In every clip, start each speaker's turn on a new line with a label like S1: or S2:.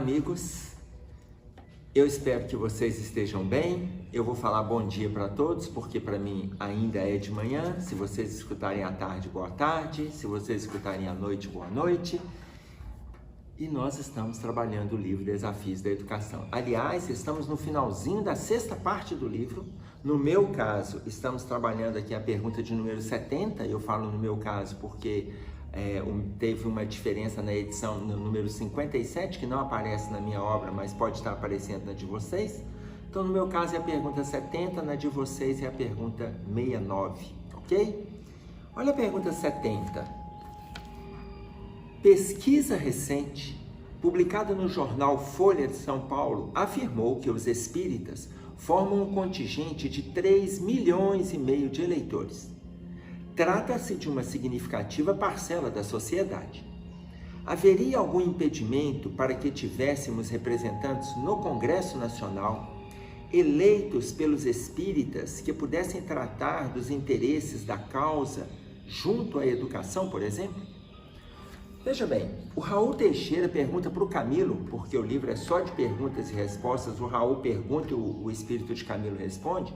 S1: amigos, eu espero que vocês estejam bem. Eu vou falar bom dia para todos, porque para mim ainda é de manhã. Se vocês escutarem à tarde, boa tarde. Se vocês escutarem à noite, boa noite. E nós estamos trabalhando o livro Desafios da Educação. Aliás, estamos no finalzinho da sexta parte do livro. No meu caso, estamos trabalhando aqui a pergunta de número 70. Eu falo no meu caso porque teve uma diferença na edição no número 57, que não aparece na minha obra, mas pode estar aparecendo na de vocês. Então, no meu caso é a pergunta 70, na de vocês é a pergunta 69, ok? Olha a pergunta 70. Pesquisa recente, publicada no jornal Folha de São Paulo, afirmou que os espíritas formam um contingente de 3,5 milhões de eleitores. Trata-se de uma significativa parcela da sociedade. Haveria algum impedimento para que tivéssemos representantes no Congresso Nacional, eleitos pelos espíritas, que pudessem tratar dos interesses da causa junto à educação, por exemplo? Veja bem, o Raul Teixeira pergunta para o Camilo, porque o livro é só de perguntas e respostas, o Raul pergunta e o espírito de Camilo responde.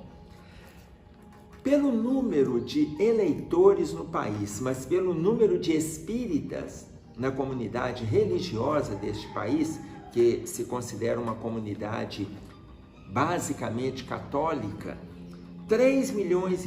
S1: Pelo número de eleitores no país, mas pelo número de espíritas na comunidade religiosa deste país, que se considera uma comunidade basicamente católica, 3,5 milhões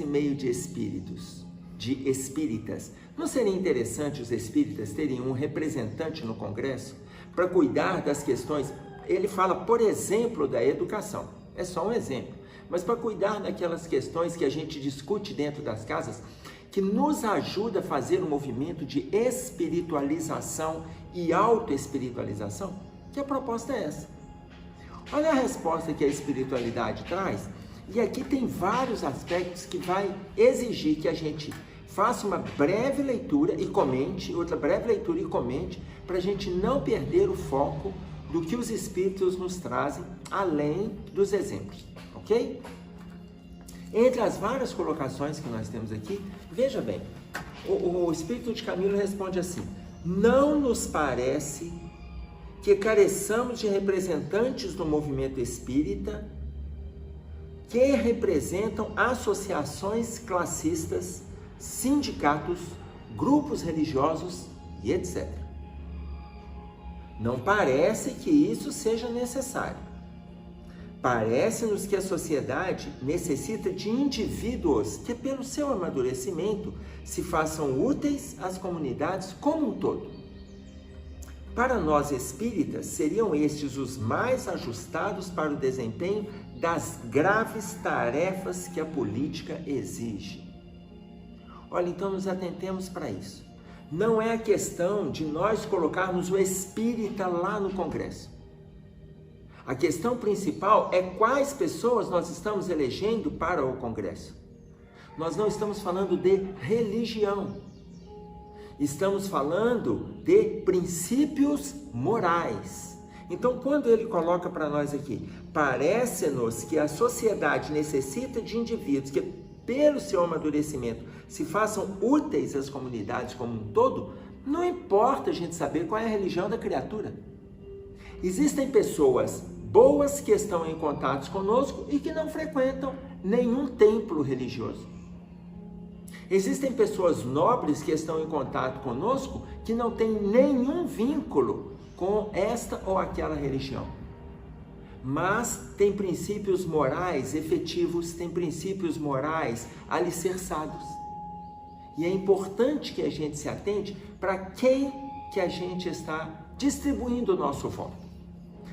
S1: de espíritas. Não seria interessante os espíritas terem um representante no Congresso para cuidar das questões? Ele fala, por exemplo, da educação. É só um exemplo. Mas para cuidar daquelas questões que a gente discute dentro das casas, que nos ajuda a fazer um movimento de espiritualização e autoespiritualização, que a proposta é essa. Olha a resposta que a espiritualidade traz, e aqui tem vários aspectos que vai exigir que a gente faça uma breve leitura e comente, outra breve leitura e comente, para a gente não perder o foco do que os espíritos nos trazem, além dos exemplos, ok? Entre as várias colocações que nós temos aqui, veja bem, o espírito de Camilo responde assim: não nos parece que careçamos de representantes do movimento espírita que representam associações classistas, sindicatos, grupos religiosos e etc. Não parece que isso seja necessário. Parece-nos que a sociedade necessita de indivíduos que, pelo seu amadurecimento, se façam úteis às comunidades como um todo. Para nós espíritas, seriam estes os mais ajustados para o desempenho das graves tarefas que a política exige. Olha, então nos atentemos para isso. Não é a questão de nós colocarmos o espírita lá no Congresso. A questão principal é quais pessoas nós estamos elegendo para o Congresso. Nós não estamos falando de religião. Estamos falando de princípios morais. Então, quando ele coloca para nós aqui, parece-nos que a sociedade necessita de indivíduos que, pelo seu amadurecimento, se façam úteis às comunidades como um todo, não importa a gente saber qual é a religião da criatura. Existem pessoas boas que estão em contato conosco e que não frequentam nenhum templo religioso. Existem pessoas nobres que estão em contato conosco que não têm nenhum vínculo com esta ou aquela religião. Mas tem princípios morais efetivos, tem princípios morais alicerçados. E é importante que a gente se atente para quem que a gente está distribuindo o nosso voto.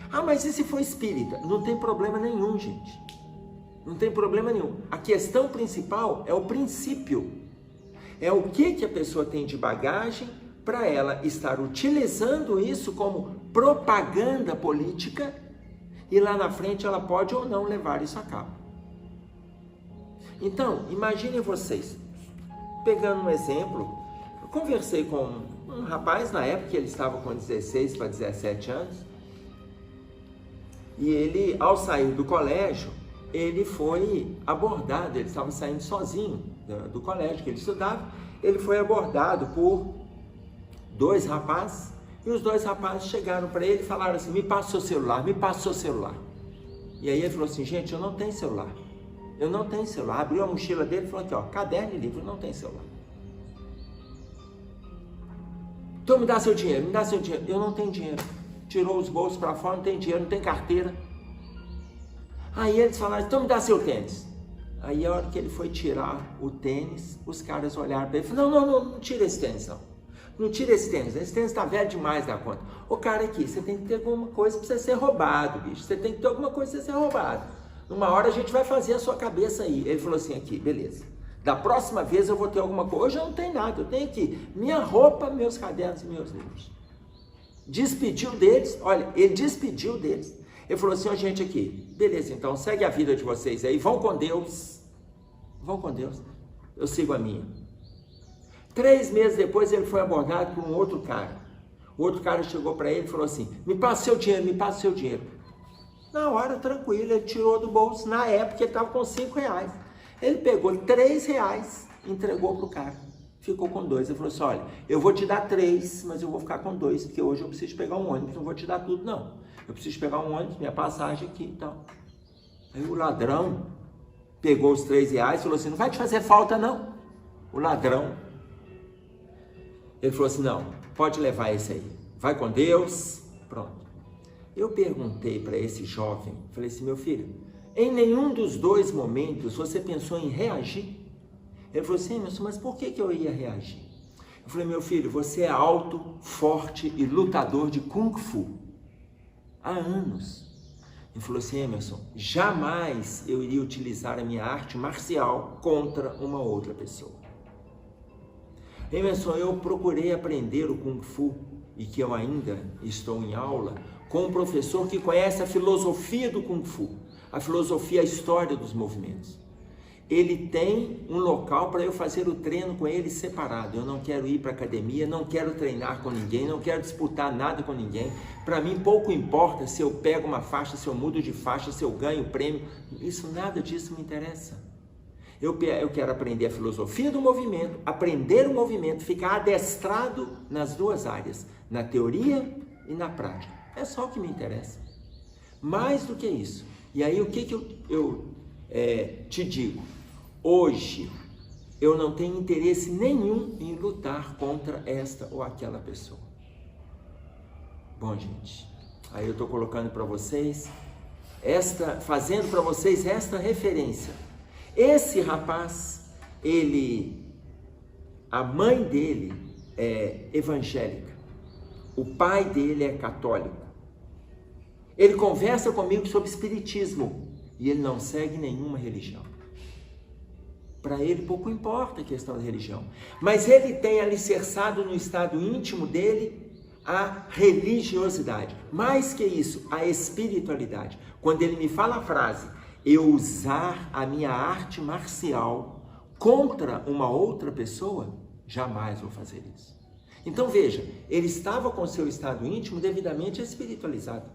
S1: Ah, mas e se for espírita? Não tem problema nenhum, gente. Não tem problema nenhum. A questão principal é o princípio. É o que a pessoa tem de bagagem para ela estar utilizando isso como propaganda política e lá na frente ela pode ou não levar isso a cabo. Então, imaginem vocês, pegando um exemplo, eu conversei com um rapaz na época que ele estava com 16 para 17 anos, e ele, ao sair do colégio, ele foi abordado, ele estava saindo sozinho do colégio que ele estudava, ele foi abordado por dois rapazes E os dois rapazes chegaram para ele e falaram assim, me passa o seu celular, me passa o seu celular. E aí ele falou assim, gente, eu não tenho celular. Eu não tenho celular. Abriu a mochila dele e falou aqui, ó, caderno e livro, não tem celular. Então me dá seu dinheiro, me dá seu dinheiro. Eu não tenho dinheiro. Tirou os bolsos para fora, não tem dinheiro, não tem carteira. Aí eles falaram, então me dá seu tênis. Aí a hora que ele foi tirar o tênis, os caras olharam para ele e falaram, não tira esse tênis não. Não tira esse tênis está velho demais da conta. Ô cara, aqui, você tem que ter alguma coisa para você ser roubado, bicho. Você tem que ter alguma coisa para você ser roubado. Numa hora a gente vai fazer a sua cabeça aí. Ele falou assim, aqui, beleza. Da próxima vez eu vou ter alguma coisa. Hoje eu não tenho nada, eu tenho aqui minha roupa, meus cadernos e meus livros. Despediu deles, olha, ele despediu deles. Ele falou assim, ó gente aqui, beleza, então segue a vida de vocês aí, vão com Deus. Vão com Deus, eu sigo a minha. 3 meses depois ele foi abordado por um outro cara. O outro cara chegou para ele e falou assim, me passa seu dinheiro, me passa seu dinheiro. Na hora, tranquilo, ele tirou do bolso, na época ele estava com 5 reais. Ele pegou 3 reais e entregou para o cara. Ficou com 2. Ele falou assim, olha, eu vou te dar 3, mas eu vou ficar com 2, porque hoje eu preciso pegar um ônibus, não vou te dar tudo não. Eu preciso pegar um ônibus, minha passagem aqui e tal. Aí o ladrão pegou os 3 reais e falou assim, não vai te fazer falta não. O ladrão, ele falou assim, não, pode levar esse aí. Vai com Deus, pronto. Eu perguntei para esse jovem, falei assim, meu filho, em nenhum dos 2 momentos você pensou em reagir? Ele falou assim, Emerson, mas por que eu ia reagir? Eu falei, meu filho, você é alto, forte e lutador de Kung Fu. Há anos. Ele falou assim, Emerson, jamais eu iria utilizar a minha arte marcial contra uma outra pessoa. Emerson, eu procurei aprender o Kung Fu, e que eu ainda estou em aula, com um professor que conhece a filosofia do Kung Fu, a filosofia, a história dos movimentos. Ele tem um local para eu fazer o treino com ele separado. Eu não quero ir para a academia, não quero treinar com ninguém, não quero disputar nada com ninguém. Para mim pouco importa se eu pego uma faixa, se eu mudo de faixa, se eu ganho prêmio. Isso, nada disso me interessa. Eu quero aprender a filosofia do movimento, aprender o movimento, ficar adestrado nas 2 áreas, na teoria e na prática. É só o que me interessa. Mais do que isso. E aí o que eu te digo? Hoje eu não tenho interesse nenhum em lutar contra esta ou aquela pessoa. Bom, gente, aí eu estou colocando para vocês, fazendo para vocês esta referência. Esse rapaz, a mãe dele é evangélica, o pai dele é católico. Ele conversa comigo sobre espiritismo e ele não segue nenhuma religião. Para ele pouco importa a questão da religião, mas ele tem alicerçado no estado íntimo dele a religiosidade. Mais que isso, a espiritualidade. Quando ele me fala a frase, eu usar a minha arte marcial contra uma outra pessoa, jamais vou fazer isso. Então veja, ele estava com seu estado íntimo devidamente espiritualizado.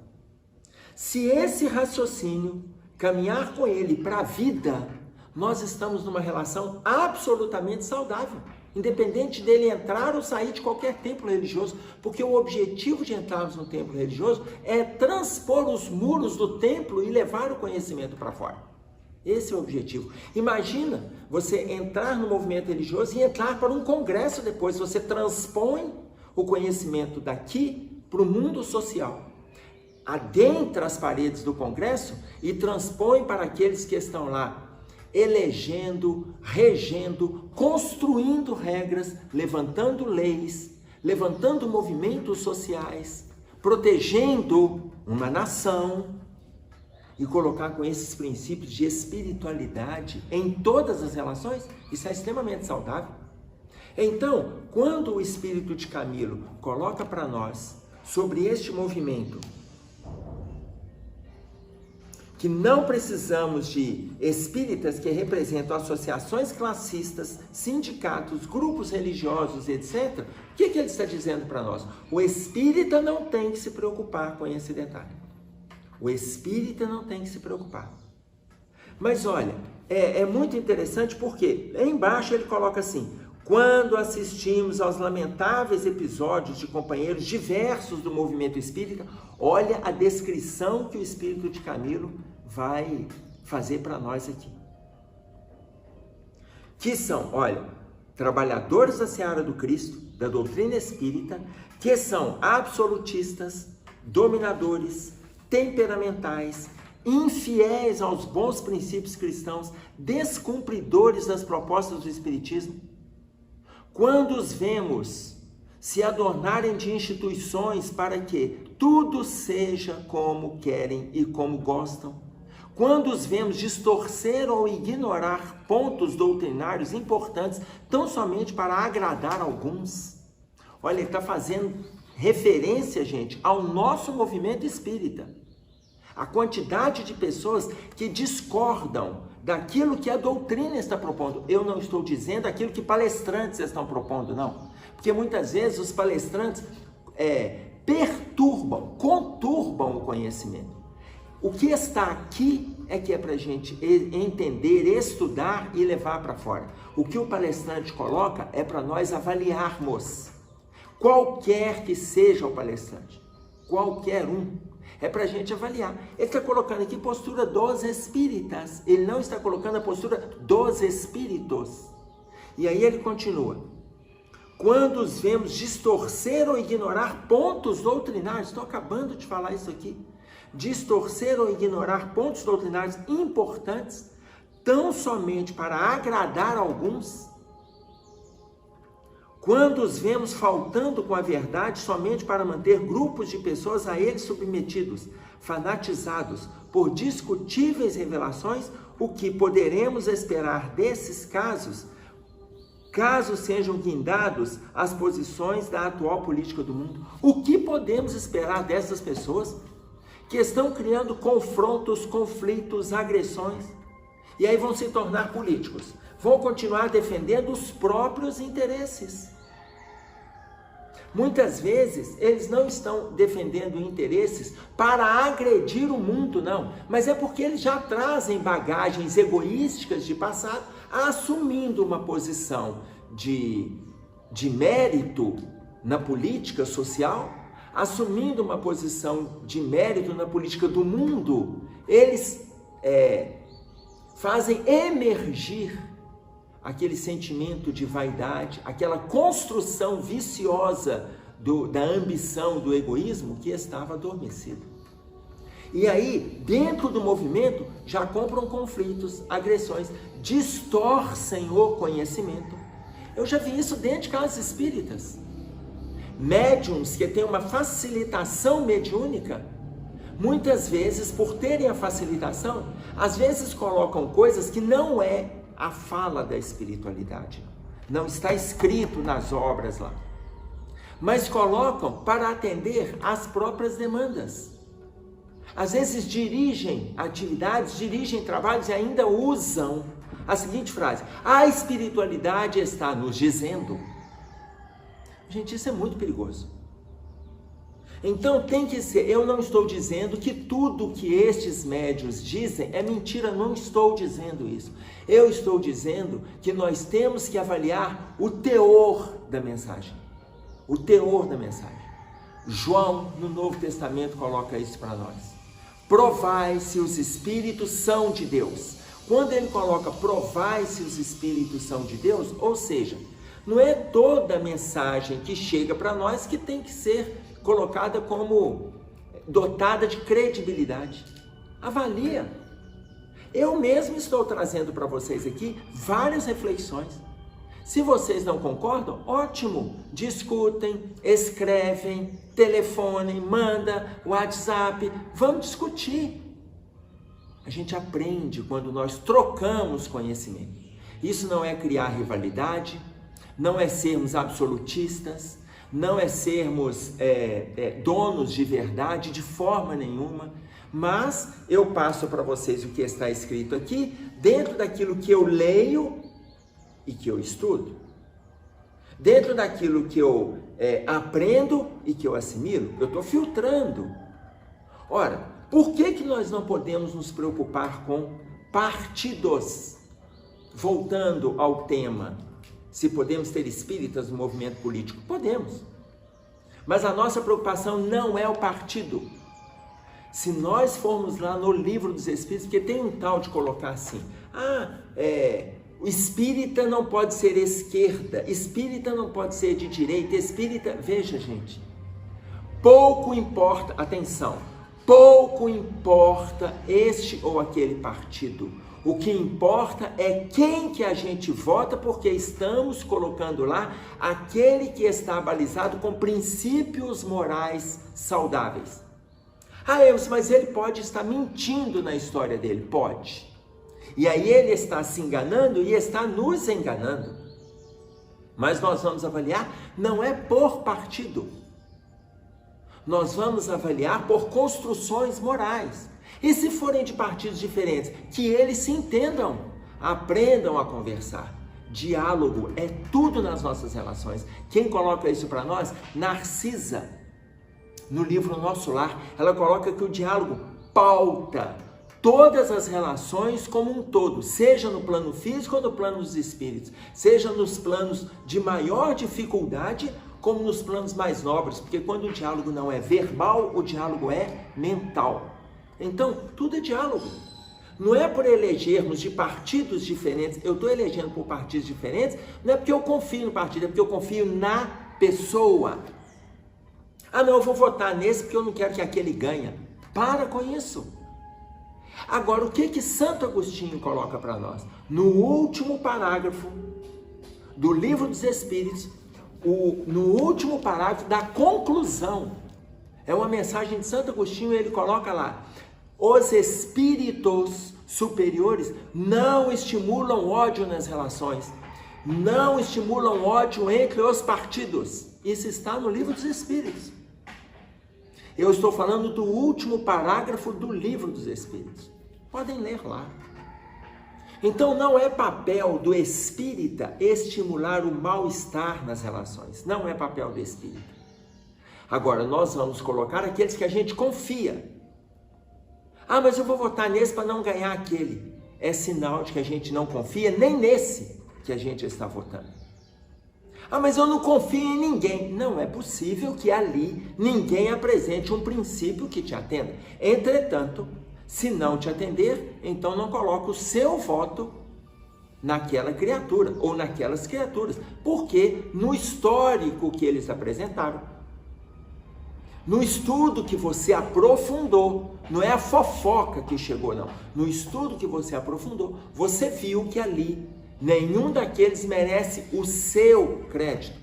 S1: Se esse raciocínio caminhar com ele para a vida, nós estamos numa relação absolutamente saudável, independente dele entrar ou sair de qualquer templo religioso, porque o objetivo de entrarmos no templo religioso é transpor os muros do templo e levar o conhecimento para fora. Esse é o objetivo. Imagina você entrar no movimento religioso e entrar para um congresso depois, você transpõe o conhecimento daqui para o mundo social, adentra as paredes do congresso e transpõe para aqueles que estão lá, elegendo, regendo, construindo regras, levantando leis, levantando movimentos sociais, protegendo uma nação e colocar com esses princípios de espiritualidade em todas as relações. Isso é extremamente saudável. Então, quando o espírito de Camilo coloca para nós sobre este movimento que não precisamos de espíritas que representam associações classistas, sindicatos, grupos religiosos, etc. O que ele está dizendo para nós? O espírita não tem que se preocupar com esse detalhe. O espírita não tem que se preocupar. Mas olha, é muito interessante porque lá embaixo ele coloca assim, quando assistimos aos lamentáveis episódios de companheiros diversos do movimento espírita, olha a descrição que o espírito de Camilo vai fazer para nós aqui. Que são, olha, trabalhadores da seara do Cristo, da doutrina espírita, que são absolutistas, dominadores, temperamentais, infiéis aos bons princípios cristãos, descumpridores das propostas do Espiritismo. Quando os vemos se adornarem de instituições para que tudo seja como querem e como gostam, quando os vemos distorcer ou ignorar pontos doutrinários importantes tão somente para agradar alguns, olha, ele está fazendo referência, gente, ao nosso movimento espírita. A quantidade de pessoas que discordam daquilo que a doutrina está propondo. Eu não estou dizendo aquilo que palestrantes estão propondo, não. Porque muitas vezes os palestrantes conturbam o conhecimento. O que está aqui é que é para a gente entender, estudar e levar para fora. O que o palestrante coloca é para nós avaliarmos. Qualquer que seja o palestrante, qualquer um, é para a gente avaliar. Ele está colocando aqui postura dos espíritas, ele não está colocando a postura dos espíritos. E aí ele continua. Quando os vemos distorcer ou ignorar pontos doutrinários, estou acabando de falar isso aqui, distorcer ou ignorar pontos doutrinários importantes, tão somente para agradar alguns, quando os vemos faltando com a verdade somente para manter grupos de pessoas a eles submetidos, fanatizados por discutíveis revelações, o que poderemos esperar desses casos, caso sejam guindados as posições da atual política do mundo? O que podemos esperar dessas pessoas que estão criando confrontos, conflitos, agressões, e aí vão se tornar políticos? Vão continuar defendendo os próprios interesses. Muitas vezes, eles não estão defendendo interesses para agredir o mundo, não. Mas é porque eles já trazem bagagens egoísticas de passado, assumindo uma posição de mérito na política social, assumindo uma posição de mérito na política do mundo. Eles fazem emergir aquele sentimento de vaidade, aquela construção viciosa da ambição, do egoísmo que estava adormecido. E aí, dentro do movimento, já compram conflitos, agressões, distorcem o conhecimento. Eu já vi isso dentro de casas espíritas. Médiuns que têm uma facilitação mediúnica, muitas vezes, por terem a facilitação, às vezes colocam coisas que não é a fala da espiritualidade, não está escrito nas obras lá, mas colocam para atender às próprias demandas. Às vezes dirigem atividades, dirigem trabalhos e ainda usam a seguinte frase: a espiritualidade está nos dizendo. Gente, isso é muito perigoso. Então tem que ser, eu não estou dizendo que tudo que estes médiuns dizem é mentira, não estou dizendo isso. Eu estou dizendo que nós temos que avaliar o teor da mensagem. O teor da mensagem. João, no Novo Testamento, coloca isso para nós. Provai se os espíritos são de Deus. Quando ele coloca provai se os espíritos são de Deus, ou seja, não é toda a mensagem que chega para nós que tem que ser colocada como dotada de credibilidade. Avalia. Eu mesmo estou trazendo para vocês aqui várias reflexões. Se vocês não concordam, ótimo, discutem, escrevem, telefonem, manda WhatsApp, vamos discutir. A gente aprende quando nós trocamos conhecimento. Isso não é criar rivalidade, não é sermos absolutistas, não é sermos donos de verdade de forma nenhuma, mas eu passo para vocês o que está escrito aqui, dentro daquilo que eu leio e que eu estudo, dentro daquilo que eu aprendo e que eu assimilo, eu estou filtrando. Ora, por que nós não podemos nos preocupar com partidos? Voltando ao tema se podemos ter espíritas no movimento político. Podemos. Mas a nossa preocupação não é o partido. Se nós formos lá no Livro dos Espíritos, porque tem um tal de colocar assim, o espírita não pode ser esquerda, espírita não pode ser de direita, espírita... Veja, gente, pouco importa, atenção, pouco importa este ou aquele partido. O que importa é quem que a gente vota, porque estamos colocando lá aquele que está balizado com princípios morais saudáveis. Mas ele pode estar mentindo na história dele. Pode. E aí ele está se enganando e está nos enganando. Mas nós vamos avaliar, não é por partido. Nós vamos avaliar por construções morais. E se forem de partidos diferentes, que eles se entendam, aprendam a conversar. Diálogo é tudo nas nossas relações. Quem coloca isso para nós? Narcisa, no livro Nosso Lar, ela coloca que o diálogo pauta todas as relações como um todo, seja no plano físico ou no plano dos espíritos, seja nos planos de maior dificuldade, como nos planos mais nobres, porque quando o diálogo não é verbal, o diálogo é mental. Então, tudo é diálogo. Não é por elegermos de partidos diferentes, eu estou elegendo por partidos diferentes, não é porque eu confio no partido, é porque eu confio na pessoa. Eu vou votar nesse porque eu não quero que aquele ganhe. Para com isso. Agora, o que Santo Agostinho coloca para nós? No último parágrafo do Livro dos Espíritos, no último parágrafo da conclusão, é uma mensagem de Santo Agostinho, ele coloca lá: os espíritos superiores não estimulam ódio nas relações, não estimulam ódio entre os partidos. Isso está no Livro dos Espíritos. Eu estou falando do último parágrafo do Livro dos Espíritos. Podem ler lá. Então não é papel do espírita estimular o mal-estar nas relações. Não é papel do espírita. Agora, nós vamos colocar aqueles que a gente confia. Mas eu vou votar nesse para não ganhar aquele. É sinal de que a gente não confia nem nesse que a gente está votando. Mas eu não confio em ninguém. Não é possível que ali ninguém apresente um princípio que te atenda. Entretanto, se não te atender, então não coloque o seu voto naquela criatura ou naquelas criaturas. Porque no histórico que eles apresentaram, no estudo que você aprofundou, não é a fofoca que chegou, não. No estudo que você aprofundou, você viu que ali nenhum daqueles merece o seu crédito.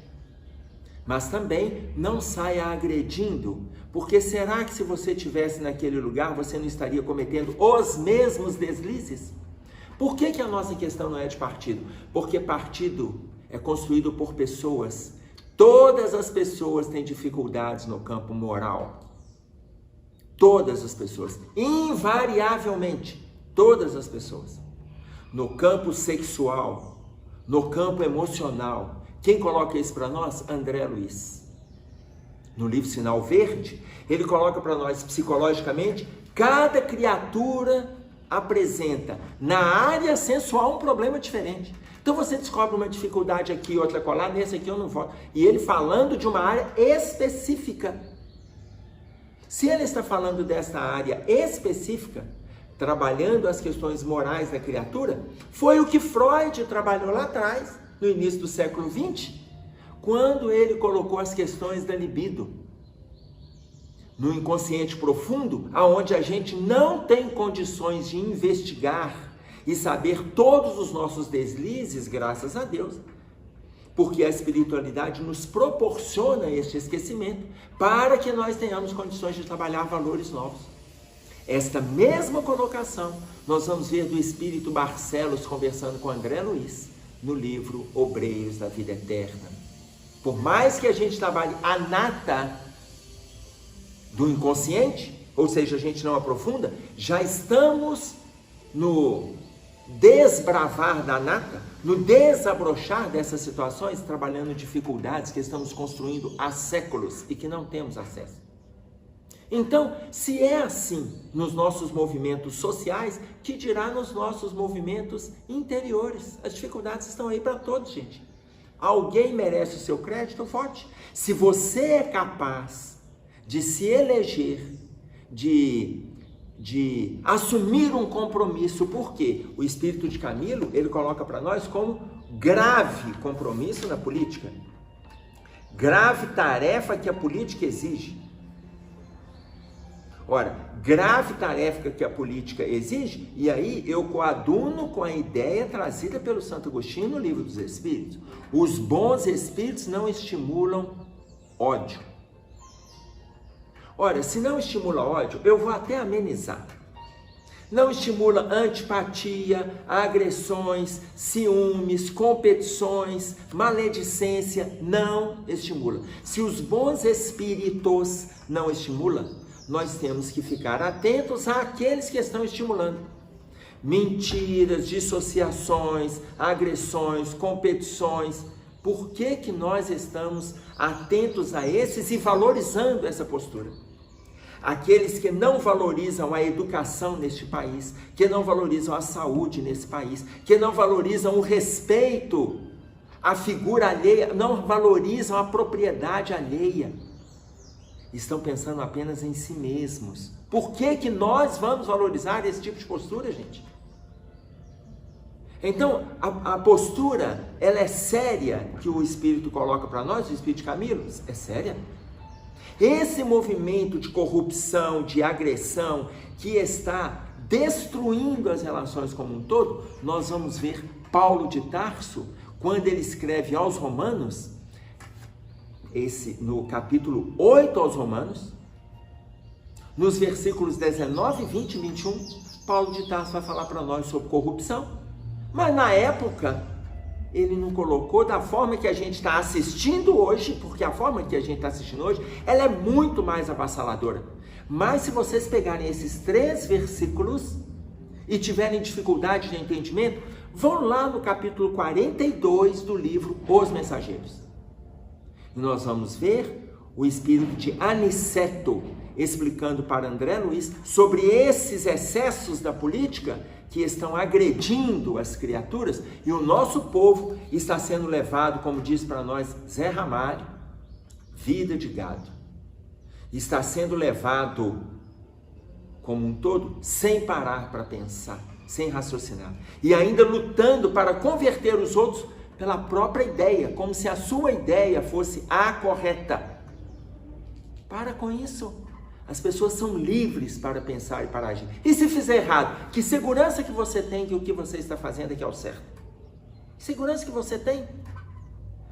S1: Mas também não saia agredindo, porque será que se você estivesse naquele lugar, você não estaria cometendo os mesmos deslizes? Por que a nossa questão não é de partido? Porque partido é construído por pessoas. Todas as pessoas têm dificuldades no campo moral. Todas as pessoas. Invariavelmente. Todas as pessoas. No campo sexual, no campo emocional. Quem coloca isso para nós? André Luiz. No livro Sinal Verde, ele coloca para nós psicologicamente, cada criatura apresenta na área sensual um problema diferente. Então você descobre uma dificuldade aqui, outra colar, nesse aqui eu não voto. E ele falando de uma área específica. Se ele está falando dessa área específica, trabalhando as questões morais da criatura, foi o que Freud trabalhou lá atrás, no início do século XX, quando ele colocou as questões da libido. No inconsciente profundo, aonde a gente não tem condições de investigar e saber todos os nossos deslizes, graças a Deus, porque a espiritualidade nos proporciona este esquecimento para que nós tenhamos condições de trabalhar valores novos. Esta mesma colocação nós vamos ver do espírito Barcelos conversando com André Luiz no livro Obreiros da Vida Eterna. Por mais que a gente trabalhe a nata do inconsciente, ou seja, a gente não aprofunda, já estamos no desbravar da nata, no desabrochar dessas situações, trabalhando dificuldades que estamos construindo há séculos e que não temos acesso. Então, se é assim nos nossos movimentos sociais, que dirá nos nossos movimentos interiores? As dificuldades estão aí para todos, gente. Alguém merece o seu crédito? Vote. Se você é capaz de se eleger, de assumir um compromisso, porque o espírito de Camilo, ele coloca para nós como grave compromisso na política, grave tarefa que a política exige. Ora, grave tarefa que a política exige, e aí eu coaduno com a ideia trazida pelo Santo Agostinho no Livro dos Espíritos. Os bons espíritos não estimulam ódio. Ora, se não estimula ódio, eu vou até amenizar. Não estimula antipatia, agressões, ciúmes, competições, maledicência, não estimula. Se os bons espíritos não estimulam, nós temos que ficar atentos àqueles que estão estimulando. Mentiras, dissociações, agressões, competições. Por que que nós estamos atentos a esses e valorizando essa postura? Aqueles que não valorizam a educação neste país, que não valorizam a saúde nesse país, que não valorizam o respeito à figura alheia, não valorizam a propriedade alheia, estão pensando apenas em si mesmos. Por que que nós vamos valorizar esse tipo de postura, gente? Então, a postura, ela é séria, que o Espírito coloca para nós, o Espírito de Camilo, é séria. Esse movimento de corrupção, de agressão, que está destruindo as relações como um todo, nós vamos ver Paulo de Tarso, quando ele escreve aos Romanos, no capítulo 8 aos Romanos, nos versículos 19, 20 e 21, Paulo de Tarso vai falar para nós sobre corrupção. Mas na época, ele não colocou da forma que a gente está assistindo hoje, porque a forma que a gente está assistindo hoje, ela é muito mais avassaladora. Mas se vocês pegarem esses 3 versículos e tiverem dificuldade de entendimento, vão lá no capítulo 42 do livro Os Mensageiros. E nós vamos ver o espírito de Aniceto explicando para André Luiz sobre esses excessos da política que estão agredindo as criaturas, e o nosso povo está sendo levado, como diz para nós Zé Ramalho, vida de gado. Está sendo levado como um todo, sem parar para pensar, sem raciocinar, e ainda lutando para converter os outros pela própria ideia, como se a sua ideia fosse a correta. Para com isso. As pessoas são livres para pensar e para agir. E se fizer errado, que segurança que você tem que o que você está fazendo é que é o certo? Que segurança que você tem?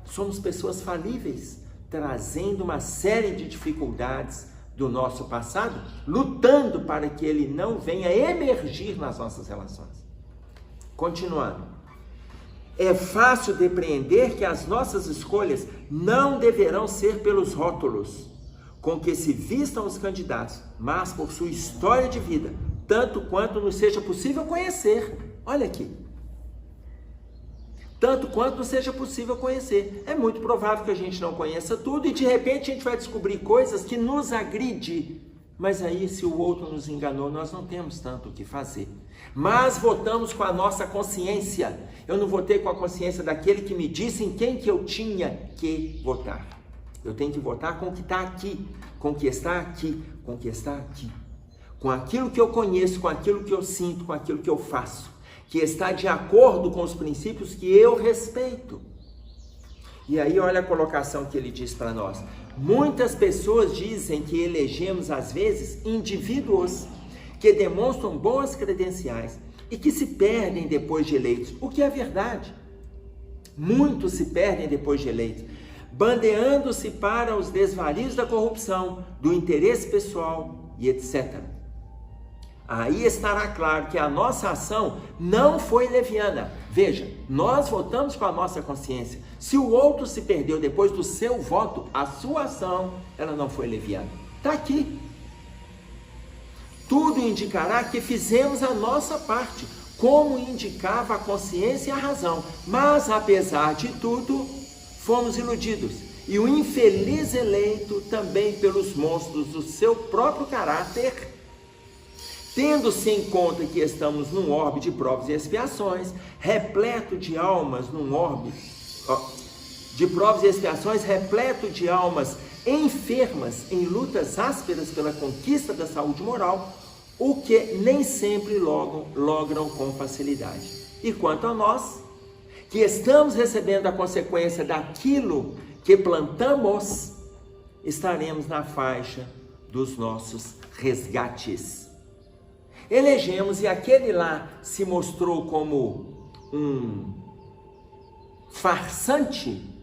S1: Somos pessoas falíveis, trazendo uma série de dificuldades do nosso passado, lutando para que ele não venha emergir nas nossas relações. Continuando. É fácil depreender que as nossas escolhas não deverão ser pelos rótulos com que se vistam os candidatos, mas por sua história de vida, tanto quanto nos seja possível conhecer. Olha aqui. Tanto quanto nos seja possível conhecer. É muito provável que a gente não conheça tudo e de repente a gente vai descobrir coisas que nos agridem. Mas aí, se o outro nos enganou, nós não temos tanto o que fazer. Mas votamos com a nossa consciência. Eu não votei com a consciência daquele que me disse em quem que eu tinha que votar. Eu tenho que votar com o que está aqui, com o que está aqui, com o que está aqui. Com aquilo que eu conheço, com aquilo que eu sinto, com aquilo que eu faço. Que está de acordo com os princípios que eu respeito. E aí olha a colocação que ele diz para nós. Muitas pessoas dizem que elegemos às vezes indivíduos que demonstram boas credenciais e que se perdem depois de eleitos. O que é verdade? Muitos se perdem depois de eleitos, bandeando-se para os desvarios da corrupção, do interesse pessoal e etc. Aí estará claro que a nossa ação não foi leviana. Veja, nós votamos com a nossa consciência. Se o outro se perdeu depois do seu voto, a sua ação, ela não foi leviana. Está aqui. Tudo indicará que fizemos a nossa parte, como indicava a consciência e a razão. Mas, apesar de tudo, fomos iludidos. E o infeliz eleito também pelos monstros do seu próprio caráter, tendo-se em conta que estamos num orbe de provas e expiações, repleto de almas num orbe, de provas e expiações, repleto de almas enfermas em lutas ásperas pela conquista da saúde moral, o que nem sempre logram com facilidade. E quanto a nós, que estamos recebendo a consequência daquilo que plantamos, estaremos na faixa dos nossos resgates. Elegemos, e aquele lá se mostrou como um farsante.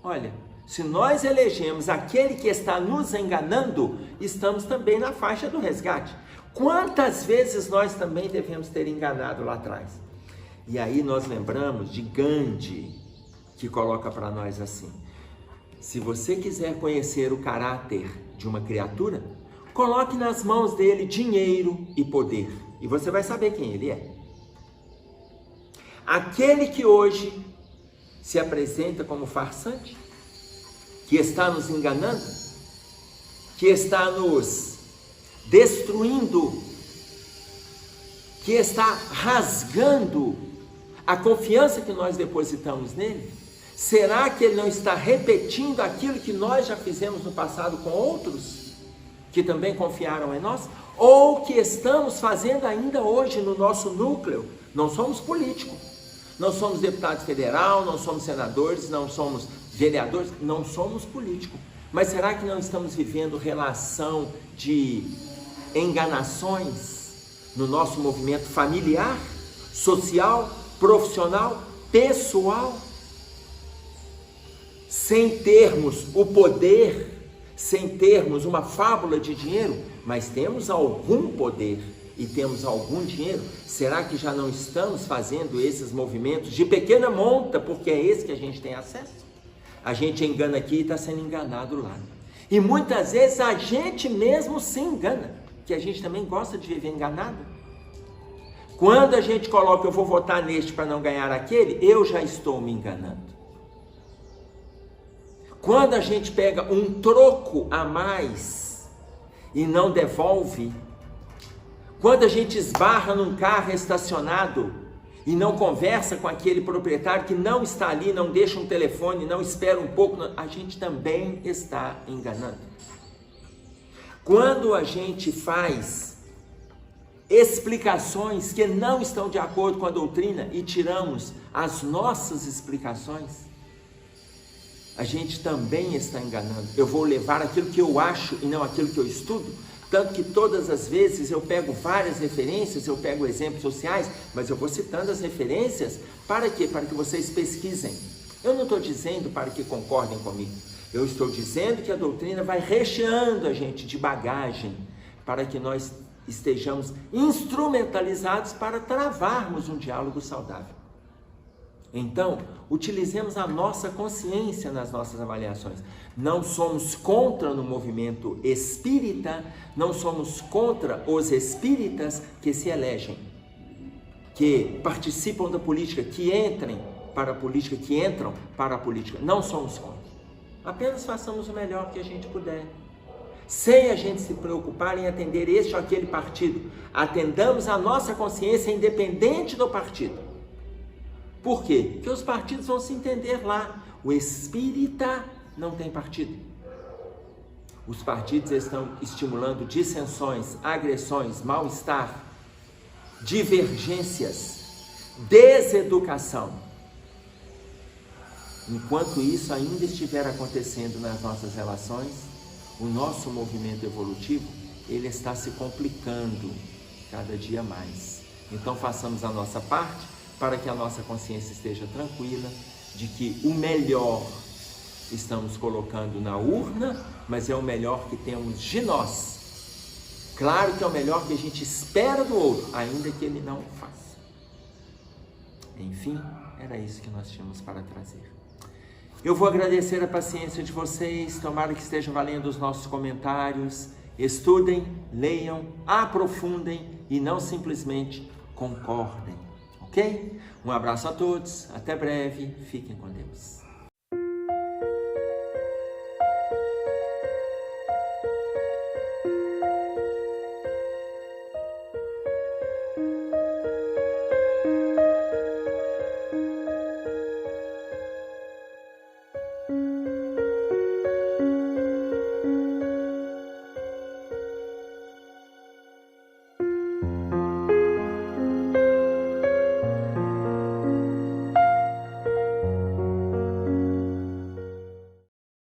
S1: Olha, se nós elegemos aquele que está nos enganando, estamos também na faixa do resgate. Quantas vezes nós também devemos ter enganado lá atrás? E aí nós lembramos de Gandhi, que coloca para nós assim: se você quiser conhecer o caráter de uma criatura, coloque nas mãos dele dinheiro e poder, e você vai saber quem ele é. Aquele que hoje se apresenta como farsante, que está nos enganando, que está nos destruindo, que está rasgando a confiança que nós depositamos nele, será que ele não está repetindo aquilo que nós já fizemos no passado com outros que também confiaram em nós? Ou que estamos fazendo ainda hoje no nosso núcleo? Não somos políticos, não somos deputados federal, não somos senadores, não somos vereadores, não somos políticos. Mas será que não estamos vivendo relação de enganações no nosso movimento familiar, social, profissional, pessoal? Sem termos o poder, sem termos uma fábula de dinheiro, mas temos algum poder e temos algum dinheiro. Será que já não estamos fazendo esses movimentos de pequena monta, porque é esse que a gente tem acesso? A gente engana aqui e está sendo enganado lá. E muitas vezes a gente mesmo se engana, que a gente também gosta de viver enganado. Quando a gente coloca, eu vou votar neste para não ganhar aquele, eu já estou me enganando. Quando a gente pega um troco a mais e não devolve, quando a gente esbarra num carro estacionado e não conversa com aquele proprietário que não está ali, não deixa um telefone, não espera um pouco, a gente também está enganando. Quando a gente faz explicações que não estão de acordo com a doutrina e tiramos as nossas explicações, a gente também está enganando. Eu vou levar aquilo que eu acho e não aquilo que eu estudo. Tanto que todas as vezes eu pego várias referências, eu pego exemplos sociais, mas eu vou citando as referências para quê? Para que vocês pesquisem. Eu não estou dizendo para que concordem comigo. Eu estou dizendo que a doutrina vai recheando a gente de bagagem para que nós estejamos instrumentalizados para travarmos um diálogo saudável. Então, utilizemos a nossa consciência nas nossas avaliações. Não somos contra no movimento espírita, não somos contra os espíritas que se elegem, que participam da política, que entram para a política, que entram para a política. Não somos contra. Apenas façamos o melhor que a gente puder, sem a gente se preocupar em atender este ou aquele partido. Atendamos a nossa consciência independente do partido. Por quê? Porque os partidos vão se entender lá. O espírita não tem partido. Os partidos estão estimulando dissensões, agressões, mal-estar, divergências, deseducação. Enquanto isso ainda estiver acontecendo nas nossas relações, o nosso movimento evolutivo, ele está se complicando cada dia mais. Então façamos a nossa parte para que a nossa consciência esteja tranquila de que o melhor estamos colocando na urna, mas é o melhor que temos de nós. Claro que é o melhor que a gente espera do outro, ainda que ele não o faça. Enfim, era isso que nós tínhamos para trazer. Eu vou agradecer a paciência de vocês, tomara que estejam valendo os nossos comentários. Estudem, leiam, aprofundem e não simplesmente concordem. Ok? Um abraço a todos, até breve, fiquem com Deus.